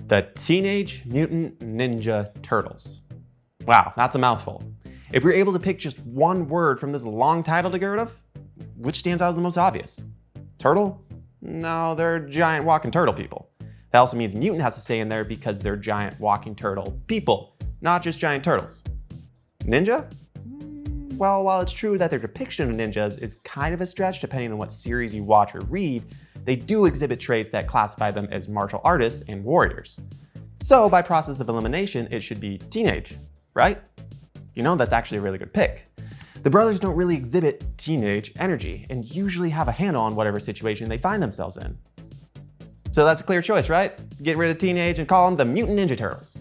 The Teenage Mutant Ninja Turtles. Wow, that's a mouthful. If you're able to pick just one word from this long title to get rid of, which stands out as the most obvious? Turtle? No, they're giant walking turtle people. That also means mutant has to stay in there because they're giant walking turtle people, not just giant turtles. Ninja? Well, while it's true that their depiction of ninjas is kind of a stretch depending on what series you watch or read, they do exhibit traits that classify them as martial artists and warriors. So by process of elimination, it should be teenage, right? You know, that's actually a really good pick. The brothers don't really exhibit teenage energy and usually have a handle on whatever situation they find themselves in. So that's a clear choice, right? Get rid of teenage and call them the Mutant Ninja Turtles.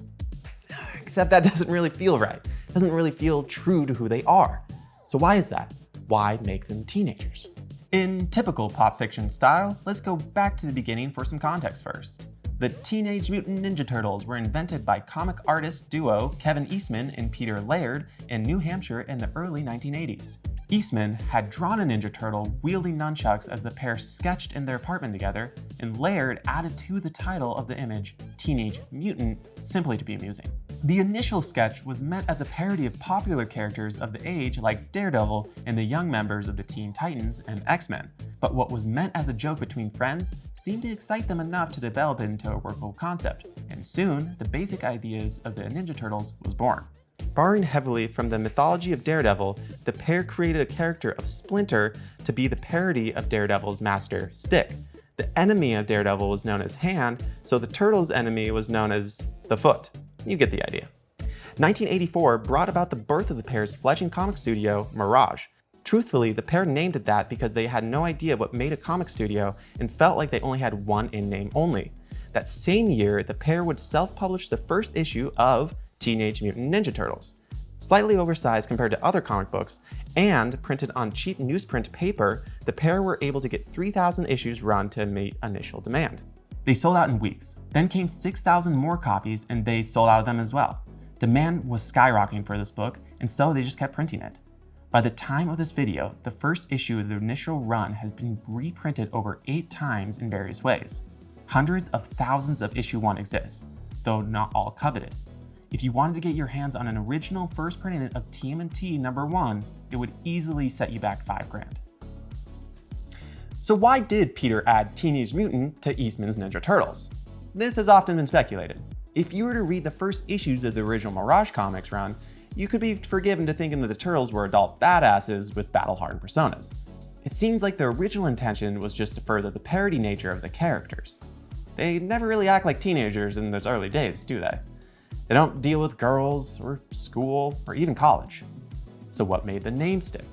Except that doesn't really feel right. It doesn't really feel true to who they are. So why is that? Why make them teenagers? In typical pop fiction style, let's go back to the beginning for some context first. The Teenage Mutant Ninja Turtles were invented by comic artist duo Kevin Eastman and Peter Laird in New Hampshire in the early 1980s. Eastman had drawn a Ninja Turtle wielding nunchucks as the pair sketched in their apartment together, and Laird added to the title of the image Teenage Mutant simply to be amusing. The initial sketch was meant as a parody of popular characters of the age like Daredevil and the young members of the Teen Titans and X-Men, but what was meant as a joke between friends seemed to excite them enough to develop it into a workable concept, and soon the basic ideas of the Ninja Turtles was born. Borrowing heavily from the mythology of Daredevil, the pair created a character of Splinter to be the parody of Daredevil's master, Stick. The enemy of Daredevil was known as Hand, so the Turtles' enemy was known as the Foot. You get the idea. 1984 brought about the birth of the pair's fledgling comic studio, Mirage. Truthfully, the pair named it that because they had no idea what made a comic studio and felt like they only had one in-name only. That same year, the pair would self-publish the first issue of Teenage Mutant Ninja Turtles. Slightly oversized compared to other comic books, and printed on cheap newsprint paper, the pair were able to get 3,000 issues run to meet initial demand. They sold out in weeks. Then came 6,000 more copies, and they sold out of them as well. Demand was skyrocketing for this book, and so they just kept printing it. By the time of this video, the first issue of the initial run has been reprinted over 8 times in various ways. Hundreds of thousands of issue 1 exist, though not all coveted. If you wanted to get your hands on an original first printing of TMNT number 1, it would easily set you back $5,000. So why did Peter add Teenage Mutant to Eastman's Ninja Turtles? This has often been speculated. If you were to read the first issues of the original Mirage Comics run, you could be forgiven to thinking that the Turtles were adult badasses with battle-hardened personas. It seems like their original intention was just to further the parody nature of the characters. They never really act like teenagers in those early days, do they? They don't deal with girls, or school, or even college. So what made the name stick?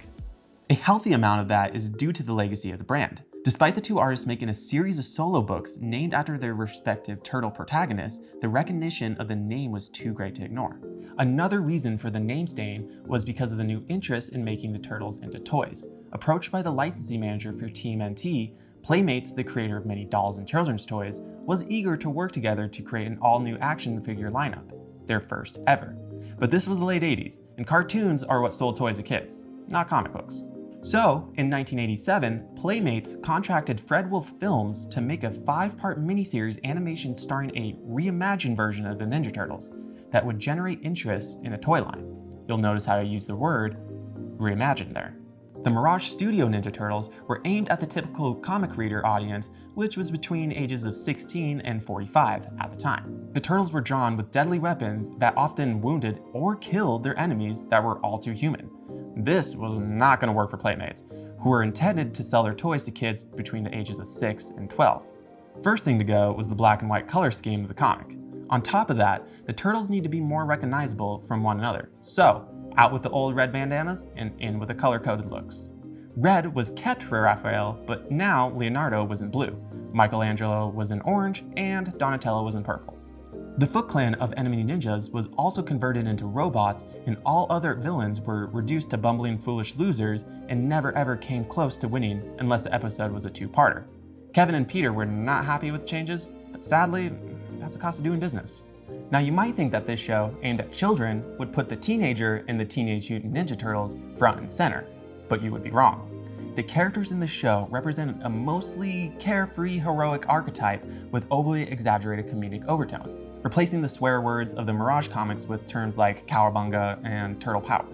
A healthy amount of that is due to the legacy of the brand. Despite the two artists making a series of solo books named after their respective turtle protagonists, the recognition of the name was too great to ignore. Another reason for the name staying was because of the new interest in making the Turtles into toys. Approached by the licensing manager for TMNT, Playmates, the creator of many dolls and children's toys, was eager to work together to create an all-new action figure lineup, their first ever. But this was the late 80s, and cartoons are what sold toys to kids, not comic books. So, in 1987, Playmates contracted Fred Wolf Films to make a 5-part miniseries animation starring a reimagined version of the Ninja Turtles that would generate interest in a toy line. You'll notice how I use the word reimagined there. The Mirage Studio Ninja Turtles were aimed at the typical comic reader audience, which was between ages of 16 and 45 at the time. The Turtles were drawn with deadly weapons that often wounded or killed their enemies that were all too human. This was not going to work for Playmates, who were intended to sell their toys to kids between the ages of 6 and 12. First thing to go was the black and white color scheme of the comic. On top of that, the Turtles need to be more recognizable from one another, so out with the old red bandanas and in with the color-coded looks. Red was kept for Raphael, but now Leonardo was in blue, Michelangelo was in orange, and Donatello was in purple. The Foot Clan of enemy ninjas was also converted into robots, and all other villains were reduced to bumbling foolish losers and never ever came close to winning unless the episode was a 2-parter. Kevin and Peter were not happy with the changes, but sadly, that's the cost of doing business. Now you might think that this show, aimed at children, would put the teenager in the Teenage Mutant Ninja Turtles front and center, but you would be wrong. the characters in the show represent a mostly carefree, heroic archetype with overly exaggerated comedic overtones, replacing the swear words of the Mirage comics with terms like cowabunga and turtle power.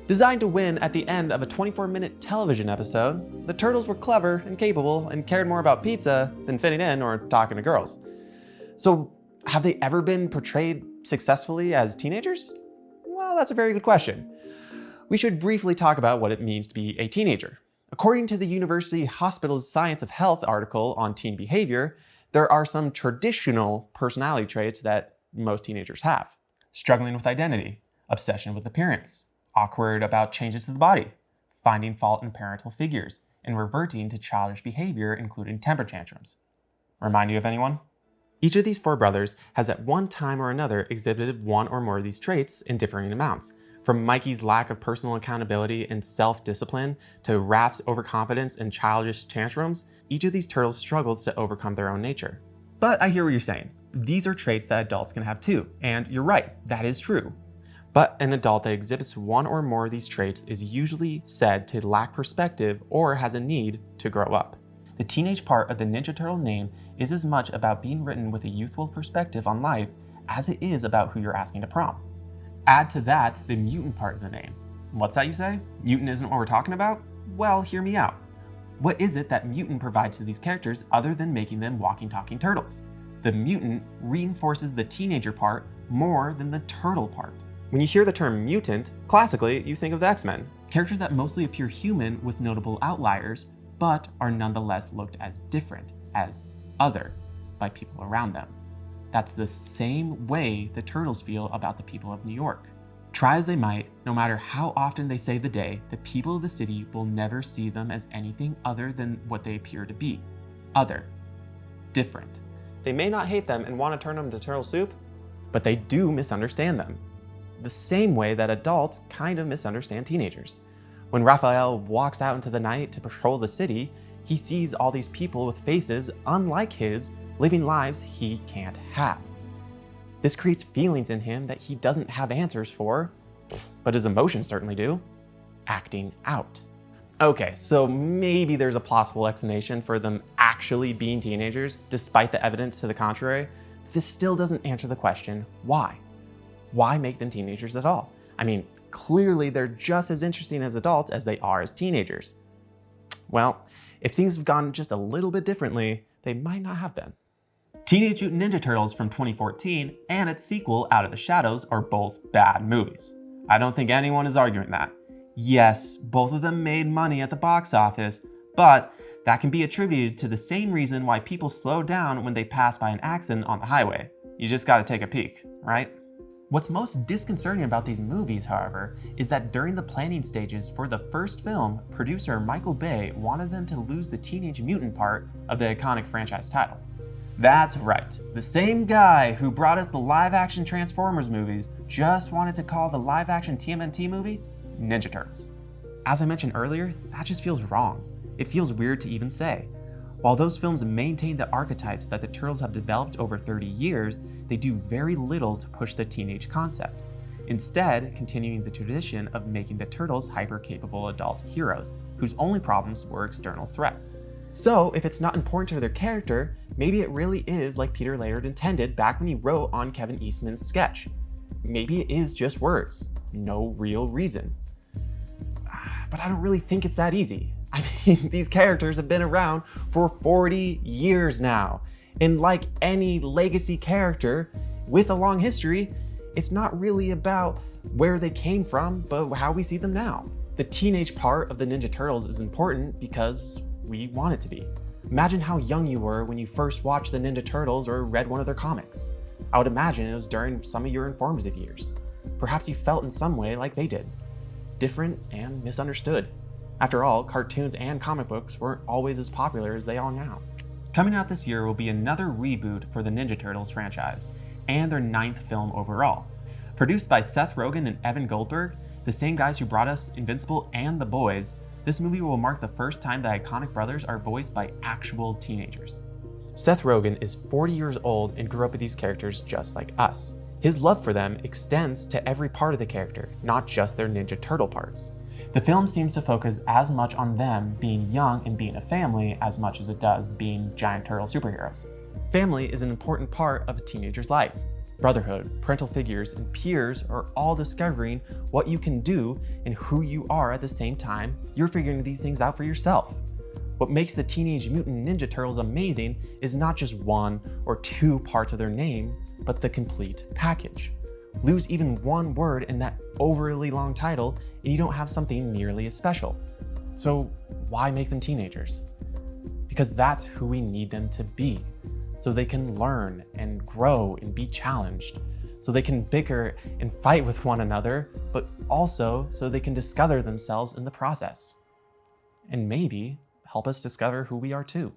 Designed to win at the end of a 24-minute television episode, the Turtles were clever and capable and cared more about pizza than fitting in or talking to girls. So, have they ever been portrayed successfully as teenagers? Well, that's a very good question. We should briefly talk about what it means to be a teenager. According to the University Hospital's Science of Health article on teen behavior, there are some traditional personality traits that most teenagers have. Struggling with identity, obsession with appearance, awkward about changes to the body, finding fault in parental figures, and reverting to childish behavior, including temper tantrums. Remind you of anyone? Each of these four brothers has at one time or another exhibited one or more of these traits in differing amounts. From Mikey's lack of personal accountability and self-discipline to Raph's overconfidence and childish tantrums, each of these turtles struggles to overcome their own nature. But I hear what you're saying. These are traits that adults can have too, and you're right, that is true. But an adult that exhibits one or more of these traits is usually said to lack perspective or has a need to grow up. The teenage part of the Ninja Turtle name is as much about being written with a youthful perspective on life as it is about who you're asking to prom. Add to that the mutant part of the name. What's that you say? Mutant isn't what we're talking about? Well, hear me out. What is it that mutant provides to these characters other than making them walking, talking turtles? The mutant reinforces the teenager part more than the turtle part. When you hear the term mutant, classically, you think of the X-Men, characters that mostly appear human with notable outliers, but are nonetheless looked as different, as other, by people around them. That's the same way the Turtles feel about the people of New York. Try as they might, no matter how often they save the day, the people of the city will never see them as anything other than what they appear to be. Other. Different. They may not hate them and want to turn them to turtle soup, but they do misunderstand them. The same way that adults kind of misunderstand teenagers. When Raphael walks out into the night to patrol the city, he sees all these people with faces unlike his, living lives he can't have. This creates feelings in him that he doesn't have answers for, but his emotions certainly do. Acting out. Okay, so maybe there's a plausible explanation for them actually being teenagers, despite the evidence to the contrary. This still doesn't answer the question, why? Why make them teenagers at all? I mean, clearly they're just as interesting as adults as they are as teenagers. Well, if things have gone just a little bit differently, they might not have been. Teenage Mutant Ninja Turtles from 2014 and its sequel, Out of the Shadows, are both bad movies. I don't think anyone is arguing that. Yes, both of them made money at the box office, but that can be attributed to the same reason why people slow down when they pass by an accident on the highway. You just gotta take a peek, right? What's most disconcerting about these movies, however, is that during the planning stages for the first film, producer Michael Bay wanted them to lose the teenage mutant part of the iconic franchise title. That's right, the same guy who brought us the live-action Transformers movies just wanted to call the live-action TMNT movie Ninja Turtles. As I mentioned earlier, that just feels wrong. It feels weird to even say. While those films maintain the archetypes that the Turtles have developed over 30 years, they do very little to push the teenage concept, instead continuing the tradition of making the Turtles hyper-capable adult heroes, whose only problems were external threats. So, if it's not important to their character, maybe it really is like Peter Laird intended back when he wrote on Kevin Eastman's sketch. Maybe it is just words, no real reason. But I don't really think it's that easy. I mean, these characters have been around for 40 years now. And like any legacy character with a long history, it's not really about where they came from, but how we see them now. The teenage part of the Ninja Turtles is important because we want it to be. Imagine how young you were when you first watched the Ninja Turtles or read one of their comics. I would imagine it was during some of your informative years. Perhaps you felt in some way like they did. Different and misunderstood. After all, cartoons and comic books weren't always as popular as they are now. Coming out this year will be another reboot for the Ninja Turtles franchise, and their 9th film overall. Produced by Seth Rogen and Evan Goldberg, the same guys who brought us Invincible and The Boys, this movie will mark the first time the iconic brothers are voiced by actual teenagers. Seth Rogen is 40 years old and grew up with these characters just like us. His love for them extends to every part of the character, not just their Ninja Turtle parts. The film seems to focus as much on them being young and being a family as much as it does being giant turtle superheroes. Family is an important part of a teenager's life. Brotherhood, parental figures, and peers are all discovering what you can do and who you are at the same time you're figuring these things out for yourself. What makes the Teenage Mutant Ninja Turtles amazing is not just one or two parts of their name, but the complete package. Lose even one word in that overly long title and you don't have something nearly as special. So why make them teenagers? Because that's who we need them to be, so they can learn and grow and be challenged, so they can bicker and fight with one another, but also so they can discover themselves in the process. And maybe help us discover who we are too.